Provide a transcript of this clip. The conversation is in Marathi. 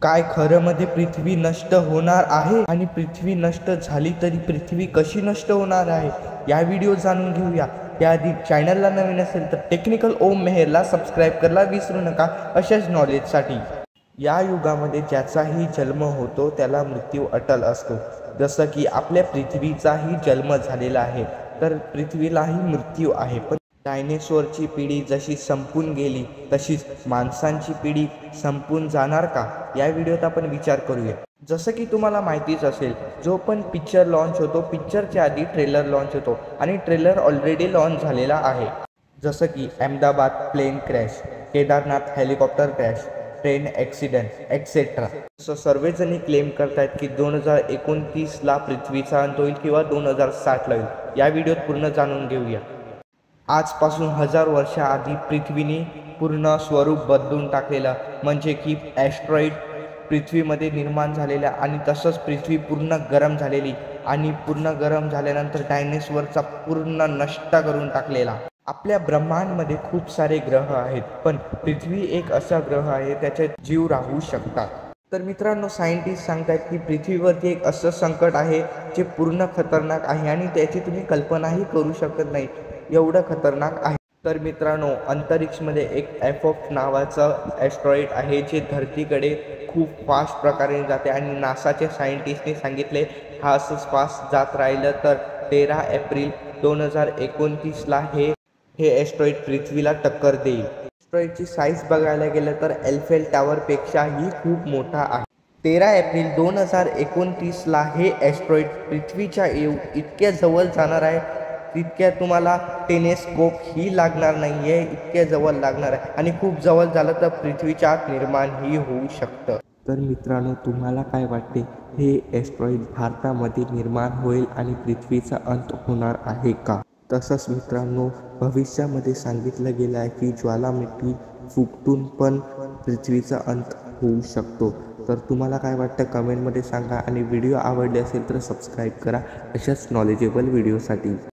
काय खरं मध्ये पृथ्वी नष्ट होणार आहे आणि पृथ्वी नष्ट झाली तरी पृथ्वी कशी नष्ट होणार आहे या व्हिडिओ जाणून घेऊया। त्याआधी चॅनलला नवीन असेल तर टेक्निकल ओम मेहरला सबस्क्राइब करायला विसरू नका अशाच नॉलेजसाठी। या युगामध्ये ज्याचाही जन्म होतो त्याला मृत्यू अटल असतो। जसं की आपल्या पृथ्वीचाही जन्म झालेला आहे तर पृथ्वीलाही मृत्यू आहे। पण डायनासोरची पिढी जशी संपून गेली तशीच माणसांची पिढी संपून जाणार का या व्हिडिओत आपण विचार करूया। जसं की तुम्हाला माहितीच असेल, जो पण पिक्चर लॉन्च होतो पिक्चरच्या आधी ट्रेलर लॉन्च होतो आणि ट्रेलर ऑलरेडी लॉन्च झालेला आहे। जसं की Ahmedabad plane crash, Kedarnath helicopter crash, train accident etcetera. असं सर्वजणी क्लेम करतायत की 2029ला पृथ्वीचा अंत होईल किंवा 2060ला होईल। या व्हिडिओत पूर्ण जाणून घेऊया। आजपासून 1000 वर्षाआधी पृथ्वीने पूर्ण स्वरूप बदलून टाकलेलं म्हणजे की ॲस्ट्रॉइड पृथ्वीमध्ये निर्माण झालेल्या आणि तसंच पृथ्वी पूर्ण गरम झालेली आणि पूर्ण गरम झाल्यानंतर डायनासोरचा पूर्ण नष्ट करून टाकलेला। आपल्या ब्रह्मांडमध्ये खूप सारे ग्रह आहेत पण पृथ्वी एक असा ग्रह आहे त्याच्यात जीव राहू शकतात। तर मित्रांनो, सायंटिस्ट सांगतात की पृथ्वीवरती एक असं संकट आहे जे पूर्ण खतरनाक आहे आणि त्याची तुम्ही कल्पनाही करू शकत नाही, एवढं खतरनाक आहे। तर मित्रांनो, अंतरिक्षमध्ये एक एफ नावाचं ॲस्ट्रॉइड आहे जे धरतीकडे खूप फास्ट प्रकारे जाते आणि नासाचे सायंटिस्टने सांगितले हा असंच फास्ट जात राहिलं तर 13 एप्रिल 2029ला हे ॲस्ट्रॉइड पृथ्वीला टक्कर देईल। ॲस्ट्रॉइडची साईज बघायला गेलं तर एल्फेल टॉवरपेक्षाही खूप मोठा आहे। 13 एप्रिल 2029ला हे ॲस्ट्रॉइड पृथ्वीच्या इतक्या जवळ जाणार आहे, तितक्या तुम्हाला टेलिस्कोप ही लागणार नाही आहे, इतक्या जवळ लागणार आहे आणि खूप जवळ झालं तर पृथ्वीच्या आत निर्माणही होऊ शकतं। तर मित्रांनो, तुम्हाला काय वाटते, हे ॲस्ट्रॉइड भारतामध्ये निर्माण होईल आणि पृथ्वीचा अंत होणार आहे का? तसंच मित्रांनो, भविष्यामध्ये सांगितलं गेलं आहे की ज्वालामुखी फुटून पण पृथ्वीचा अंत होऊ शकतो। तर तुम्हाला काय वाटतं कमेंटमध्ये सांगा आणि व्हिडिओ आवडले असेल तर सबस्क्राईब करा अशाच नॉलेजेबल व्हिडिओसाठी।